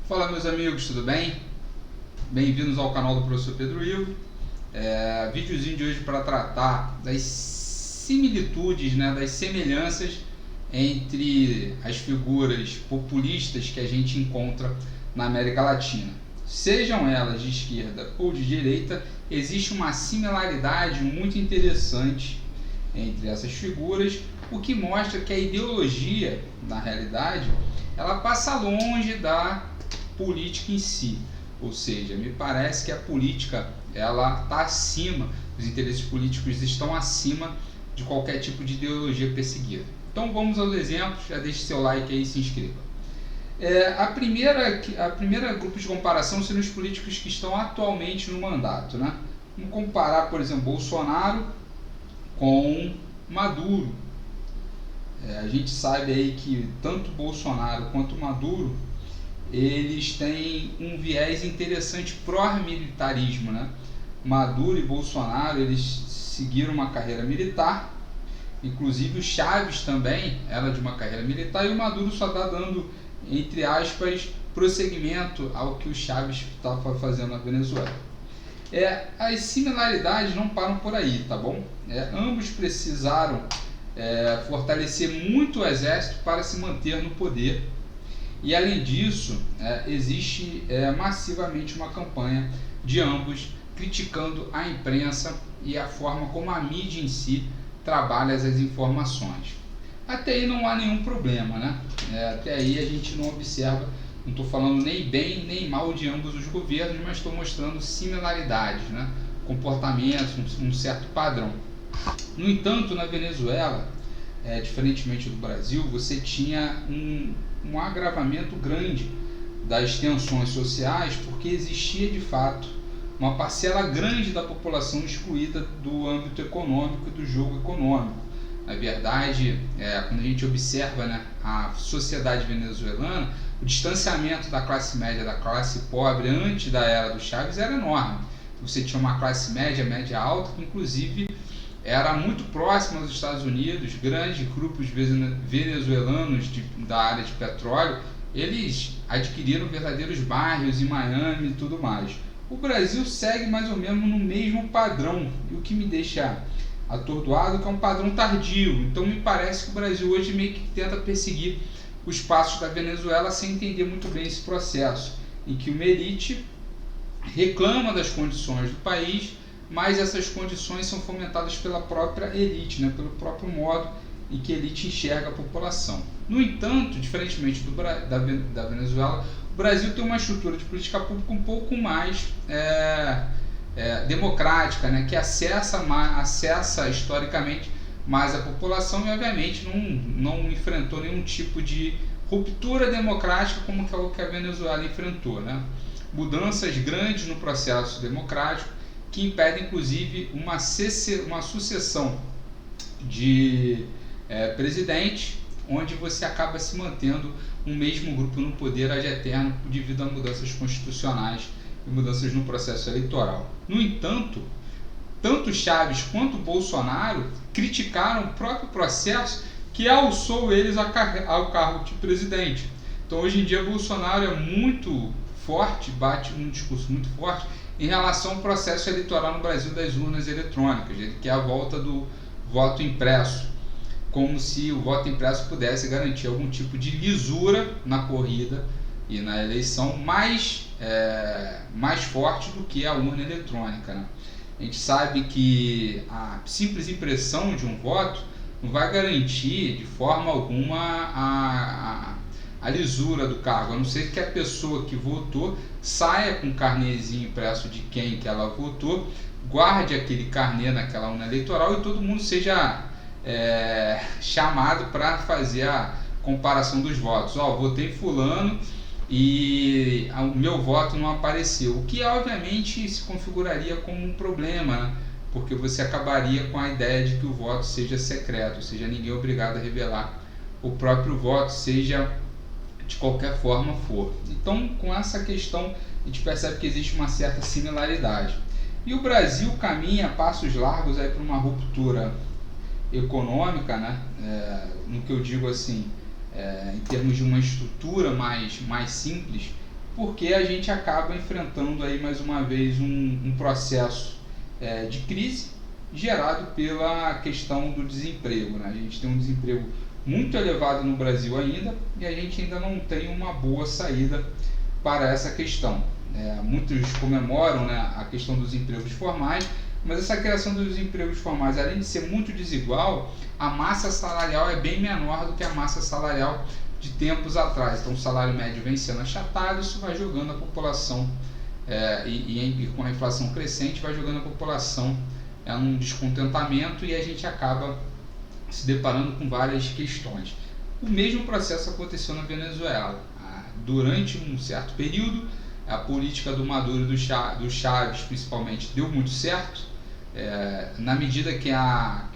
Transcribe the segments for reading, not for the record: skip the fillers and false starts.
Fala, meus amigos, tudo bem? Bem-vindos ao canal do Professor Pedro Ivo. Videozinho de hoje para tratar das similitudes, das semelhanças entre as figuras populistas que a gente encontra na América Latina. Sejam elas de esquerda ou de direita, existe uma similaridade muito interessante entre essas figuras, o que mostra que a ideologia, na realidade, ela passa longe da política em si, ou seja, me parece que a política ela está acima, os interesses políticos estão acima de qualquer tipo de ideologia perseguida. Então vamos aos exemplos, já deixe seu like aí e se inscreva. A primeira grupo de comparação seriam os políticos que estão atualmente no mandato, Vamos comparar, por exemplo, Bolsonaro com Maduro. A gente sabe aí que tanto Bolsonaro quanto Maduro eles têm um viés interessante pró-militarismo, Maduro e Bolsonaro eles seguiram uma carreira militar, inclusive o Chaves também era de uma carreira militar, e o Maduro só está dando, entre aspas, prosseguimento ao que o Chaves estava fazendo na Venezuela. As similaridades não param por aí, tá bom? Ambos precisaram fortalecer muito o exército para se manter no poder. E além disso, existe massivamente uma campanha de ambos criticando a imprensa e a forma como a mídia em si trabalha as informações. Até aí não há nenhum problema, Até aí a gente não observa, não estou falando nem bem nem mal de ambos os governos, mas estou mostrando similaridades, comportamentos, um certo padrão. No entanto, na Venezuela, diferentemente do Brasil, você tinha um agravamento grande das tensões sociais, porque existia de fato uma parcela grande da população excluída do âmbito econômico e do jogo econômico. Na verdade, quando a gente observa a sociedade venezuelana, o distanciamento da classe média da classe pobre antes da era do Chaves era enorme. Você tinha uma classe média, média alta, que inclusive era muito próxima aos Estados Unidos. Grandes grupos venezuelanos da área de petróleo, eles adquiriram verdadeiros bairros em Miami e tudo mais. O Brasil segue mais ou menos no mesmo padrão, e o que me deixa atordoado é que é um padrão tardio. Então me parece que o Brasil hoje meio que tenta perseguir os passos da Venezuela sem entender muito bem esse processo, em que uma elite reclama das condições do país, mas essas condições são fomentadas pela própria elite, pelo próprio modo em que a elite enxerga a população. No entanto, diferentemente da Venezuela, o Brasil tem uma estrutura de política pública um pouco mais democrática, que acessa historicamente mais a população e obviamente não enfrentou nenhum tipo de ruptura democrática como que a Venezuela enfrentou. Mudanças grandes no processo democrático que impedem inclusive uma sucessão de presidente, onde você acaba se mantendo um mesmo grupo no poder ad eterno devido a mudanças constitucionais e mudanças no processo eleitoral. No entanto, tanto Chaves quanto Bolsonaro criticaram o próprio processo que alçou eles ao cargo de presidente. Então hoje em dia Bolsonaro é muito forte, bate um discurso muito forte em relação ao processo eleitoral no Brasil das urnas eletrônicas, que é a volta do voto impresso, como se o voto impresso pudesse garantir algum tipo de lisura na corrida e na eleição mais forte do que a urna eletrônica. A gente sabe que a simples impressão de um voto não vai garantir de forma alguma a lisura do cargo, a não ser que a pessoa que votou saia com um carnezinho impresso de quem que ela votou, guarde aquele carnê naquela urna eleitoral e todo mundo seja chamado para fazer a comparação dos votos. Votei em fulano e o meu voto não apareceu, o que obviamente se configuraria como um problema, porque você acabaria com a ideia de que o voto seja secreto, ou seja, ninguém é obrigado a revelar o próprio voto, seja de qualquer forma for. Então, com essa questão, a gente percebe que existe uma certa similaridade. E o Brasil caminha a passos largos para uma ruptura econômica, no que eu digo assim, em termos de uma estrutura mais simples, porque a gente acaba enfrentando aí mais uma vez um processo de crise gerado pela questão do desemprego, né? A gente tem um desemprego muito elevado no Brasil ainda e a gente ainda não tem uma boa saída para essa questão. Muitos comemoram, né, a questão dos empregos formais, mas essa criação dos empregos formais, além de ser muito desigual, a massa salarial é bem menor do que a massa salarial de tempos atrás. Então o salário médio vem sendo achatado, isso vai jogando a população, e com a inflação crescente, vai jogando a população num descontentamento e a gente acaba se deparando com várias questões. O mesmo processo aconteceu na Venezuela. Durante um certo período, a política do Maduro e do Chávez, principalmente, deu muito certo. Na medida que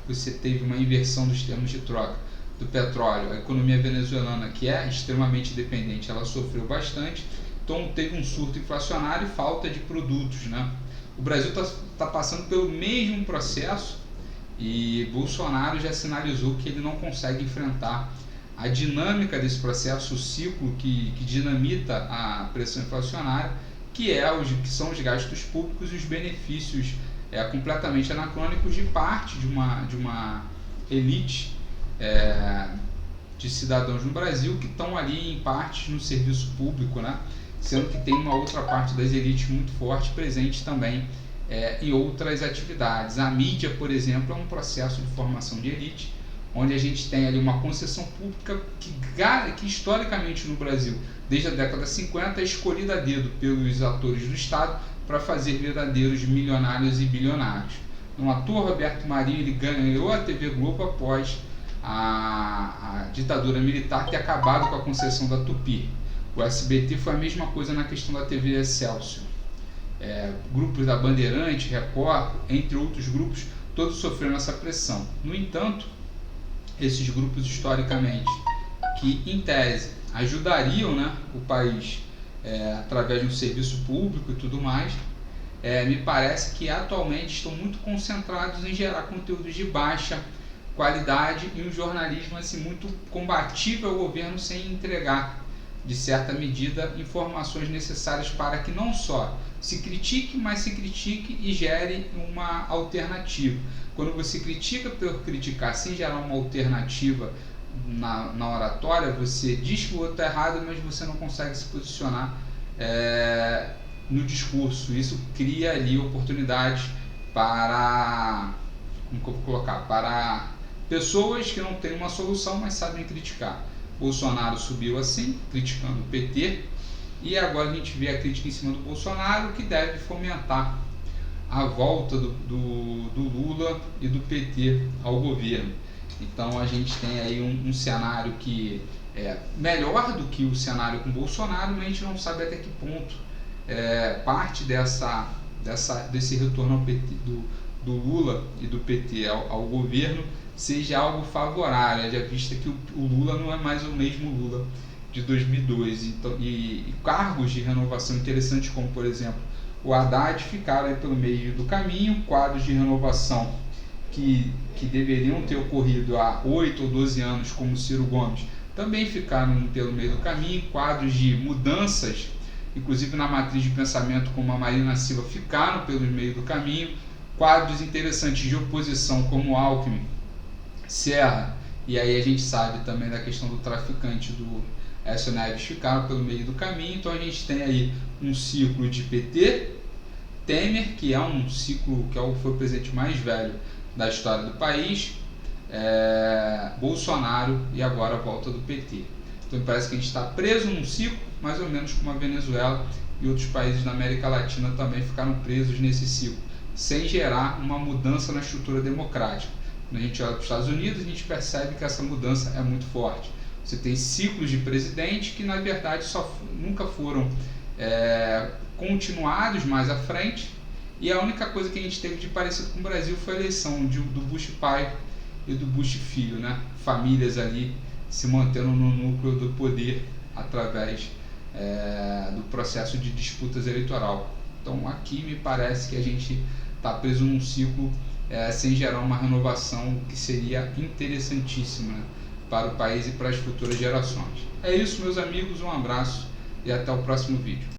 você teve uma inversão dos termos de troca do petróleo, a economia venezuelana, que é extremamente dependente, ela sofreu bastante. Então teve um surto inflacionário e falta de produtos, né? O Brasil está passando pelo mesmo processo e Bolsonaro já sinalizou que ele não consegue enfrentar a dinâmica desse processo, o ciclo que dinamita a pressão inflacionária, que são os gastos públicos e os benefícios completamente anacrônicos de parte de uma elite de cidadãos no Brasil que estão ali em parte no serviço público, né? Sendo que tem uma outra parte das elites muito forte presente também em outras atividades. A mídia, por exemplo, é um processo de formação de elite, onde a gente tem ali uma concessão pública que historicamente no Brasil, desde a década de 50, é escolhida a dedo pelos atores do Estado para fazer verdadeiros milionários e bilionários. Um ator, Roberto Marinho, ele ganhou a TV Globo após a ditadura militar ter acabado com a concessão da Tupi. O SBT foi a mesma coisa na questão da TV Excelsior. Grupos da Bandeirante, Record, entre outros grupos, todos sofreram essa pressão. No entanto, esses grupos historicamente, que em tese ajudariam, né, o país através de um serviço público e tudo mais, me parece que atualmente estão muito concentrados em gerar conteúdos de baixa qualidade e um jornalismo assim, muito combativo ao governo sem entregar, de certa medida, informações necessárias para que não só se critique, mas se critique e gere uma alternativa. Quando você critica por criticar sem gerar uma alternativa na oratória, você diz que o outro está errado, mas você não consegue se posicionar no discurso. Isso cria ali oportunidades para, como que eu vou colocar, para pessoas que não têm uma solução, mas sabem criticar. Bolsonaro subiu assim, criticando o PT, e agora a gente vê a crítica em cima do Bolsonaro, que deve fomentar a volta do Lula e do PT ao governo. Então a gente tem aí um cenário que é melhor do que o cenário com Bolsonaro, mas a gente não sabe até que ponto parte desse retorno ao PT, do Lula e do PT ao governo seja algo favorável, já vista que o Lula não é mais o mesmo Lula de 2002. Então, e cargos de renovação interessantes, como por exemplo o Haddad, ficaram aí pelo meio do caminho. Quadros de renovação que deveriam ter ocorrido há 8 ou 12 anos, como Ciro Gomes, também ficaram pelo meio do caminho. Quadros de mudanças, inclusive na matriz de pensamento, como a Marina Silva, ficaram pelo meio do caminho. Quadros interessantes de oposição, como Alckmin, Serra, e aí a gente sabe também da questão do traficante do Aécio Neves, ficaram pelo meio do caminho. Então a gente tem aí um ciclo de PT, Temer, que é um ciclo que foi o presidente mais velho da história do país, Bolsonaro e agora a volta do PT. Então parece que a gente está preso num ciclo, mais ou menos como a Venezuela e outros países da América Latina também ficaram presos nesse ciclo, sem gerar uma mudança na estrutura democrática. Quando a gente olha para os Estados Unidos, a gente percebe que essa mudança é muito forte. Você tem ciclos de presidente que, na verdade, nunca foram continuados mais à frente, e a única coisa que a gente teve de parecido com o Brasil foi a eleição do Bush pai e do Bush filho, né? Famílias ali se mantendo no núcleo do poder através do processo de disputas eleitoral. Então aqui me parece que a gente está preso num ciclo sem gerar uma renovação que seria interessantíssima, né, para o país e para as futuras gerações. É isso, meus amigos, um abraço e até o próximo vídeo.